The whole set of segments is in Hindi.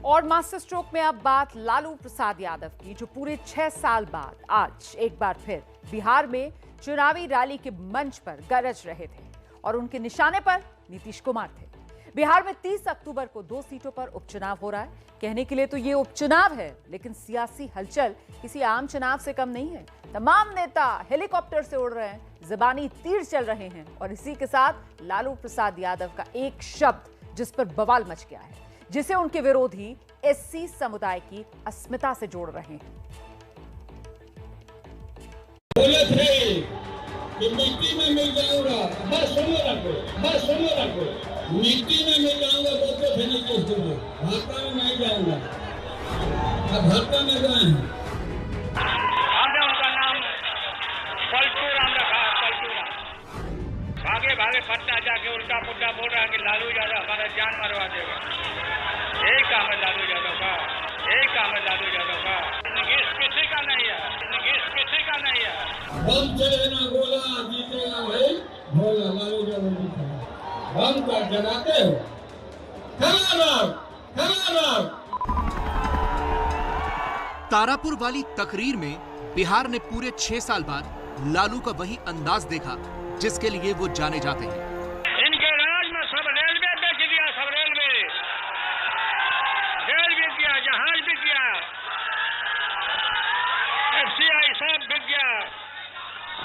और मास्टर स्ट्रोक में अब बात लालू प्रसाद यादव की, जो पूरे 6 साल बाद आज एक बार फिर बिहार में चुनावी रैली के मंच पर गरज रहे थे और उनके निशाने पर नीतीश कुमार थे। बिहार में 30 अक्टूबर को 2 सीटों पर उपचुनाव हो रहा है। कहने के लिए तो ये उपचुनाव है, लेकिन सियासी हलचल किसी आम चुनाव से कम नहीं है। तमाम नेता हेलीकॉप्टर से उड़ रहे हैं, ज़बानी तीर चल रहे हैं और इसी के साथ लालू प्रसाद यादव का एक शब्द जिस पर बवाल मच गया है, जिसे उनके विरोधी एससी समुदाय की अस्मिता से जोड़ रहे हैं। बोले थे कि मिट्टी में मिल जाऊंगा, बस सुनो रखो, मिट्टी में मिल जाऊंगा, बोलते थे नीतीश कुमार। भाजपा में नहीं जाऊंगा, अब भाजपा में गए हैं। हमने उनका नाम पलटू राम रखा, पलटू राम। भागे पटना जाके उल्टा पुल्टा बोल रहा है कि लालू यादव हमारा जान मरवा देगा। यही काम है लालू यादव का, यही काम है लालू यादव का। नीतीश किसी का नहीं है, नीतीश किसी का नहीं है। बम चले ना गोला, जीतेगा भाई भोला। लालू यादव जी बम का जगाते हो, खबरदार। तारापुर वाली तकरीर में बिहार ने पूरे 6 साल बाद लालू का वही अंदाज देखा जिसके लिए वो जाने जाते हैं। इनके राज में सब रेलवे बेच दिया, सब रेल बिक गया, जहाज बिक गया, FCI सब बिक गया।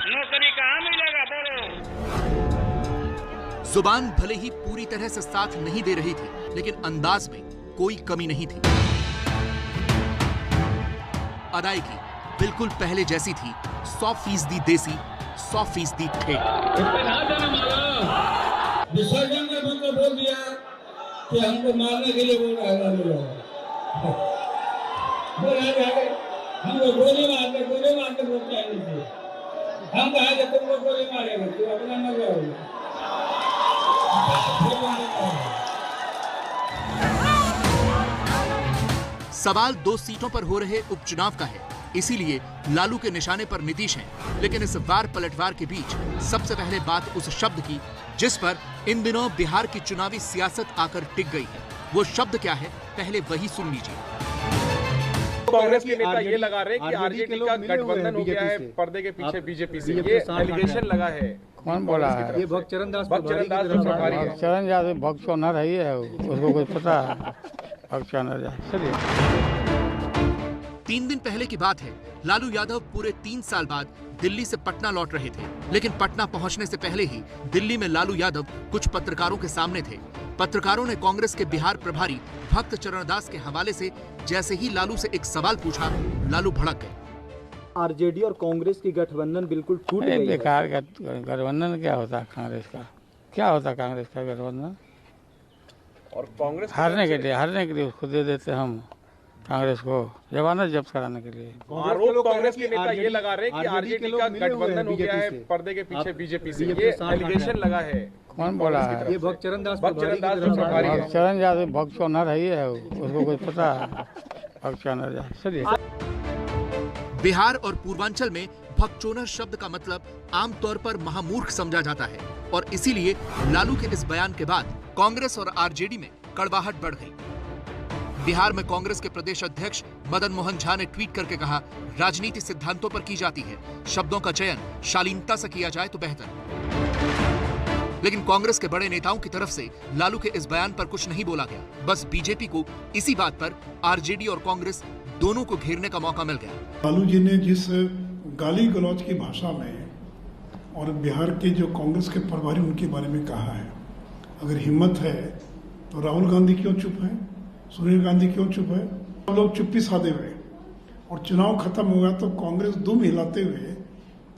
नौकरी कहाँ मिलेगा बोलो। जुबान भले ही पूरी तरह से साथ नहीं दे रही थी, लेकिन अंदाज में कोई कमी नहीं थी। अदायगी बिल्कुल पहले जैसी थी, 100% देसी, 100% ठेठ। विसर्जन में मतलब बोल दिया कि हमको मारने के लिए बोल रहा है। हमको गोली मारते बोलते हैं। हम कहा कि तुमको गोली मारेगा, तू अपना न करोगे। सवाल 2 सीटों पर हो रहे उपचुनाव का है, इसीलिए लालू के निशाने पर नीतीश हैं। लेकिन इस वार पलटवार के बीच सबसे पहले बात उस शब्द की जिस पर इन दिनों बिहार की चुनावी सियासत आकर टिक गई है। वो शब्द क्या है, पहले वही सुन लीजिए। कांग्रेस के नेता ये लगा रहे कि आरजेडी का गठबंधन हो गया है पर्दे के पीछे बीजेपी से, ये एलिगेशन लगा है। कौन बोला है? ये भक्तचरण दास प्रभारी है। भक्तचरण यादव भक्तचरण रही है, उसको कुछ पता है? भक्तचरण चलिए। 3 दिन पहले की बात है, लालू यादव पूरे 3 साल बाद दिल्ली से पटना लौट रहे थे। लेकिन पटना पहुंचने से पहले ही दिल्ली में लालू यादव कुछ पत्रकारों के सामने थे। पत्रकारों ने कांग्रेस के बिहार प्रभारी भक्त चरण दास के हवाले से जैसे ही लालू से एक सवाल पूछा, लालू भड़क गए। आरजेडी और कांग्रेस की गठबंधन बिल्कुल टूट गई है। बेकार गठबंधन क्या होता है कांग्रेस का? क्या होता है कांग्रेस का गठबंधन? और कांग्रेस हारने के लिए उसको दे देते हम कांग्रेस को, जमानत जब्त कराने के लिए। आरोप कांग्रेस के नेता ये लगा रहे कि आरजेडी का गठबंधन हो गया है पर्दे के पीछे बीजेपी से, ये एलिगेशन लगा है। कौन बोला है? ये भक्तचरण दास प्रभारी है। भक्तचरण यादव भक्तचरण रही है, उसको कुछ पता है? भक्तचरण यादव चलिए। बिहार और पूर्वांचल में भगचोनर शब्द का मतलब आमतौर पर महामूर्ख समझा जाता है और इसीलिए लालू के इस बयान के बाद कांग्रेस और आरजेडी में कड़वाहट बढ़ गई। बिहार में कांग्रेस के प्रदेश अध्यक्ष मदन मोहन झा ने ट्वीट करके कहा, राजनीति सिद्धांतों पर की जाती है, शब्दों का चयन शालीनता से किया जाए तो बेहतर। लेकिन कांग्रेस के बड़े नेताओं की तरफ से लालू के इस बयान पर कुछ नहीं बोला गया। बस बीजेपी को इसी बात पर आरजेडी और कांग्रेस दोनों को घेरने का मौका मिल गया। लालू जी ने जिस गाली गलौज की भाषा में और बिहार के जो कांग्रेस के प्रभारी उनके बारे में कहा है, अगर हिम्मत है तो राहुल गांधी क्यों चुप है, सोनिया गांधी क्यों चुप है? हम लोग चुप्पी साधे हुए और चुनाव खत्म होगा तो कांग्रेस दुम हिलाते हुए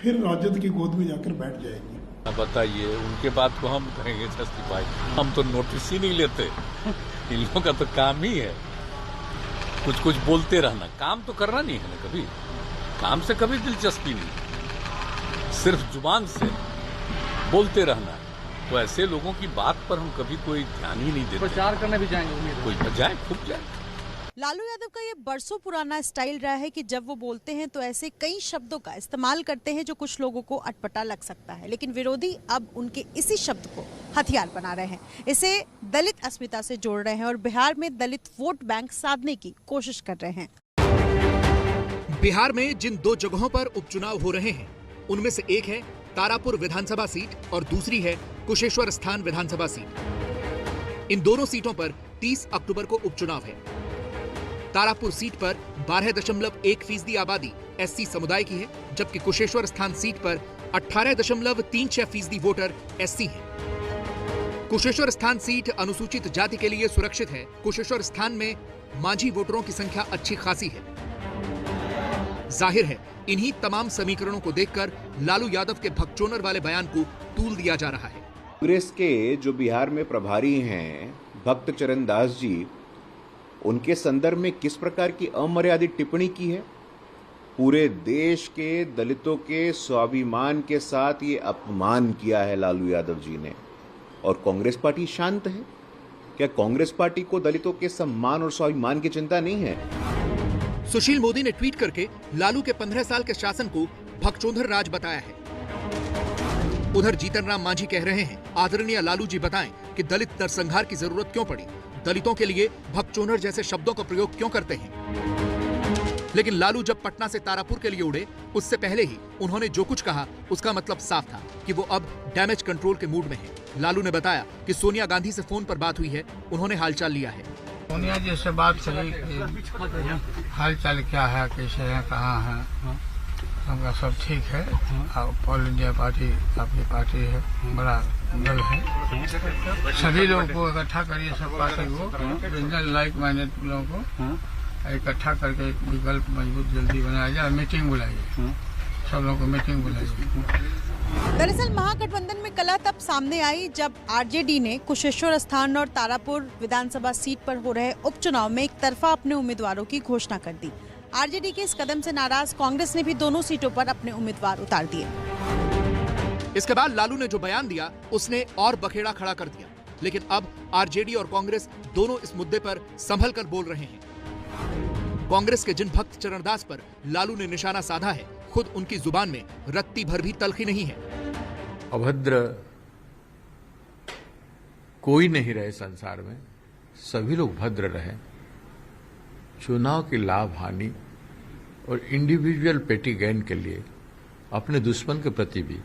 फिर राजद की गोद में जाकर बैठ जाएगी। बताइए, उनके बात को हम कहेंगे सस्ती पाई? हम तो नोटिस ही नहीं लेते। इन लोगों का तो काम ही है कुछ बोलते रहना, काम तो करना नहीं है ना। कभी काम से कभी दिलचस्पी नहीं, सिर्फ जुबान से बोलते रहना। तो ऐसे लोगों की बात पर हम कभी कोई ध्यान ही नहीं देते। प्रचार करने भी जाएंगे, कोई जाए, खूब जाए। लालू यादव का ये बरसों पुराना स्टाइल रहा है कि जब वो बोलते हैं तो ऐसे कई शब्दों का इस्तेमाल करते हैं जो कुछ लोगों को अटपटा लग सकता है, लेकिन विरोधी अब उनके इसी शब्द को हथियार बना रहे हैं, इसे दलित अस्मिता से जोड़ रहे हैं और बिहार में दलित वोट बैंक साधने की कोशिश कर रहे हैं। बिहार में जिन 2 जगहों पर उपचुनाव हो रहे हैं उनमें से एक है तारापुर विधानसभा सीट और दूसरी है कुशेश्वर स्थान विधानसभा सीट। इन दोनों सीटों पर 30 अक्टूबर को उपचुनाव है। तारापुर सीट पर 12.1% आबादी एससी समुदाय की है, जबकि कुशेश्वर स्थान सीट पर 18.36% वोटर एससी हैं। कुशेश्वर स्थान सीट अनुसूचित जाति के लिए सुरक्षित है। कुशेश्वर स्थान में मांझी वोटरों की संख्या अच्छी खासी है। जाहिर है इन्हीं तमाम समीकरणों को देखकर लालू यादव के भगचोनर वाले बयान को तूल दिया जा रहा है। कांग्रेस के जो बिहार में प्रभारी हैं भक्त चरण दास जी, उनके संदर्भ में किस प्रकार की अमर्यादित टिप्पणी की है। पूरे देश के दलितों के स्वाभिमान के साथ ये अपमान किया है लालू यादव जी ने, और कांग्रेस पार्टी शांत है। क्या कांग्रेस पार्टी को दलितों के सम्मान और स्वाभिमान की चिंता नहीं है? सुशील मोदी ने ट्वीट करके लालू के 15 साल के शासन को भगचोंधर राज बताया है। उधर जीतन राम मांझी कह रहे हैं, आदरणीय लालू जी बताएं कि दलित नरसंहार की जरूरत क्यों पड़ी, दलितों के लिए भगचोनर जैसे शब्दों का प्रयोग क्यों करते हैं। लेकिन लालू जब पटना से तारापुर के लिए उड़े, उससे पहले ही उन्होंने जो कुछ कहा उसका मतलब साफ था कि वो अब डैमेज कंट्रोल के मूड में हैं। लालू ने बताया कि सोनिया गांधी से फोन पर बात हुई है, उन्होंने हालचाल लिया है। सोनिया जी से बात करी, हालचाल क्या है, कैसे है, कहाँ है, सबका सब ठीक है। ऑल इंडिया पार्टी आपकी पार्टी है, बड़ा दल है, सभी लोगों को इकट्ठा करिए, सब पार्टी को, लाइक माइंडेड लोगों को इकट्ठा करके एक विकल्प मजबूत जल्दी बनाया जाए। मीटिंग बुलाइए, सब लोगों को मीटिंग बुलाइए। दरअसल महागठबंधन में कला तब सामने आई जब आरजेडी ने कुशेश्वर स्थान और तारापुर विधानसभा सीट पर हो रहे उपचुनाव में एक तरफा अपने उम्मीदवारों की घोषणा कर दी। आरजेडी के इस कदम से नाराज कांग्रेस ने भी दोनों सीटों पर अपने उम्मीदवार उतार दिए। इसके बाद लालू ने जो बयान दिया उसने और बखेड़ा खड़ा कर दिया, लेकिन अब आरजेडी और कांग्रेस दोनों इस मुद्दे पर संभल कर बोल रहे हैं। कांग्रेस के जिन भक्त चरणदास पर लालू ने निशाना साधा है, खुद उनकी जुबान में रत्ती भर भी तलखी नहीं है। अभद्र कोई नहीं रहे संसार में, सभी लोग भद्र रहे। चुनाव की लाभ हानि और इंडिविजुअल पेटी गेन के लिए अपने दुश्मन के प्रति भी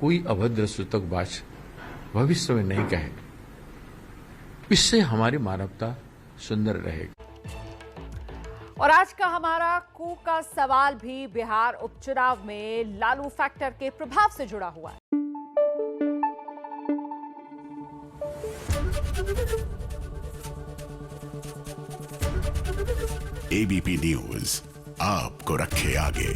कोई अभद्र सूतकबाज भविष्य में नहीं कहे। इससे हमारी मानवता सुंदर रहेगी। और आज का हमारा कू का सवाल भी बिहार उपचुनाव में लालू फैक्टर के प्रभाव से जुड़ा हुआ है। एबीपी न्यूज आपको रखे आगे।